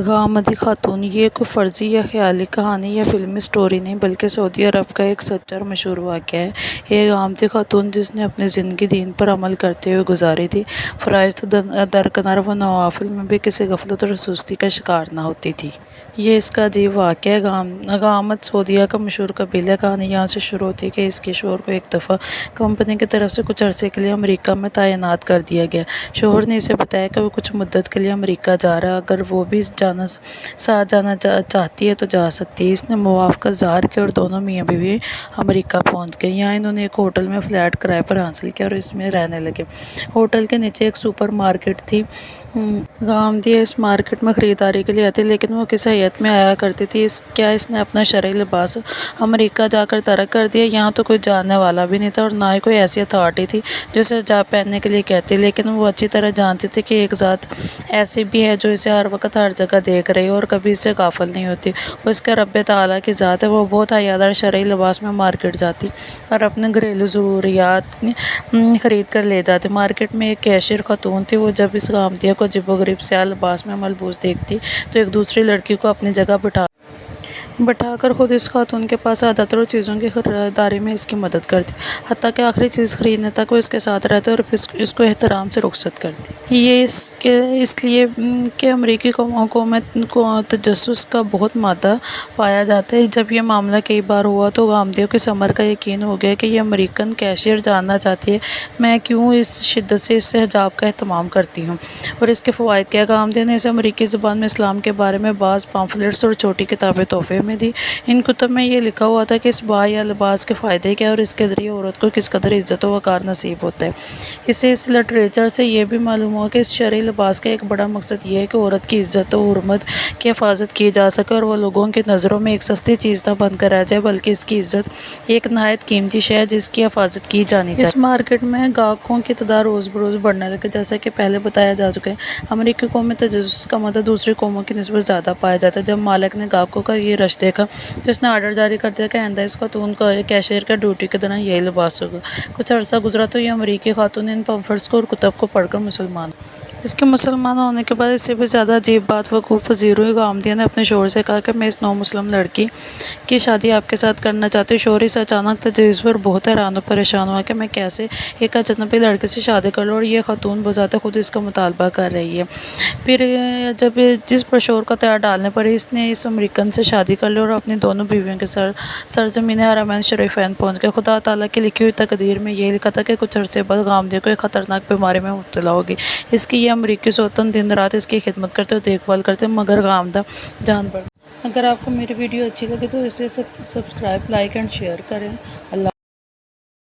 غامدی خاتون یہ کوئی فرضی یا خیالی کہانی یا فلمی سٹوری نہیں بلکہ سعودی عرب کا ایک سچا اور مشہور واقعہ ہے۔ ایک غامدی خاتون جس نے اپنی زندگی دین پر عمل کرتے ہوئے گزاری تھی، فرائض تو درکنار وہ نوافل میں بھی کسی غفلت اور سستی کا شکار نہ ہوتی تھی۔ یہ اس کا عجیب واقعہ ہے۔ غامد سعودیہ کا مشہور قبیلہ ہے۔ کہانی یہاں سے شروع ہوتی ہے کہ اس کے شوہر کو ایک دفعہ کمپنی کی طرف سے کچھ عرصے کے لیے امریکہ میں تعینات کر دیا گیا۔ شوہر نے اسے بتایا کہ وہ کچھ مدت کے لیے امریکہ جا رہا ہے، اگر وہ بھی ساتھ جانا چاہتی ہے تو جا سکتی ہے۔ اس نے موافقت ظاہر کی اور دونوں میاں بیوی امریکہ پہنچ گئے۔ یہاں انہوں نے ایک ہوٹل میں فلیٹ کرائے پر حاصل کیا اور اس میں رہنے لگے۔ ہوٹل کے نیچے ایک سپر مارکیٹ تھی۔ غامدی اس مارکیٹ میں خریداری کے لیے آتی لیکن وہ کس ہیئت میں آیا کرتی تھی؟ کیا اس نے اپنا شرعی لباس امریکہ جا کر ترک کر دیا؟ یہاں تو کوئی جاننے والا بھی نہیں تھا اور نہ ہی کوئی ایسی اتھارٹی تھی جو اسے حجاب پہننے کے لیے کہتی، لیکن وہ اچھی طرح جانتی تھی کہ ایک ذات ایسی بھی ہے جو اسے ہر وقت ہر جگہ دیکھ رہی ہے اور کبھی اس سے غافل نہیں ہوتی۔ وہ اس کے رب تعالیٰ کی ذات ہے۔ وہ بہت حیادار شرعی لباس میں مارکیٹ جاتی اور اپنے گھریلو ضروریات خرید کر لے جاتی۔ مارکیٹ میں ایک کیشیئر خاتون تھی۔ وہ جب اس غامدیہ کو عجیب و غریب سیاہ لباس میں ملبوس دیکھتی تو ایک دوسری لڑکی کو اپنی جگہ بٹھا کر خود اس خاتون کے پاس آ جاتی اور چیزوں کی خریداری میں اس کی مدد کرتی، حتیٰ کہ آخری چیز خریدنے تک وہ اس کے ساتھ رہتی اور اس کو احترام سے رخصت کرتی۔ یہ اس لیے کہ امریکی قوموں میں تجسس کا بہت مادہ پایا جاتا ہے۔ جب یہ معاملہ کئی بار ہوا تو غامدیوں کی سمر کا یقین ہو گیا کہ یہ امریکن کیشیئر جاننا چاہتی ہے میں کیوں اس شدت سے اس سے حجاب کا اہتمام کرتی ہوں اور اس کے فوائد کیا۔ غامدی نے اسے امریکی زبان میں اسلام کے بارے میں بعض پامفلٹس اور چھوٹی کتابیں تحفے میں دی۔ ان کتب میں یہ لکھا ہوا تھا کہ اس باحیہ لباس کے فائدے کیا اور اس کے ذریعے عورت کو کس قدر عزت و وقار نصیب ہوتا ہے۔ اسے اس لٹریچر سے یہ بھی معلوم ہوا کہ اس شرعی لباس کا ایک بڑا مقصد یہ ہے کہ عورت کی عزت و حرمت کی حفاظت کی جا سکے اور وہ لوگوں کی نظروں میں ایک سستی چیز نہ بن کر رہ جائے بلکہ اس کی عزت ایک نہایت قیمتی شے ہے جس کی حفاظت کی جانی چاہیے۔ اس مارکیٹ میں گاہکوں کی تعداد روز بروز بڑھنے لگی۔ جیسا کہ پہلے بتایا جا چکا ہے، امریکی قوم میں تجسس کا مادہ دوسری قوموں کی نسبت زیادہ پایا جاتا ہے۔ جب مالک نے گاہکوں کا یہ رش دیکھا تو اس نے آرڈر جاری کر دیا کہ آئندہ اس خاتون کو کیشیئر کا ڈیوٹی کے دوران یہی لباس ہوگا۔ کچھ عرصہ گزرا تو یہ امریکی خاتون ان پمفلٹس کو اور کتب کو پڑھ کر مسلمان ہوئی۔ اس کے مسلمان ہونے کے بعد اس سے بھی زیادہ عجیب بات وقوع پذیر ہوئی۔ غامدیہ نے اپنے شوہر سے کہا کہ میں اس نو مسلم لڑکی کی شادی آپ کے ساتھ کرنا چاہتی ہوں۔ شوہر اس اچانک تجویز پر بہت حیران و پریشان ہوا کہ میں کیسے ایک اجنبی لڑکی سے شادی کر لوں اور یہ خاتون بذات خود اس کا مطالبہ کر رہی ہے۔ پھر جس پر شوہر کا تیار ڈالنے پر اس نے اس امریکن سے شادی کر لی اور اپنی دونوں بیویوں کے سرزمین حرمین شریفین پہنچ گئے۔ خدا تعالیٰ کی لکھی ہوئی تقدیر میں یہ لکھا تھا کہ کچھ عرصے بعد غامدیہ کو ایک خطرناک بیماری میں مبتلا ہوگی۔ اس کی یہ امریکی سوتن دن رات اس کی خدمت کرتے اور دیکھ بھال کرتے مگر غامدہ جان بڑھ۔ اگر آپ کو میری ویڈیو اچھی لگے تو اسے سبسکرائب، لائک اینڈ شیئر کریں۔ اللہ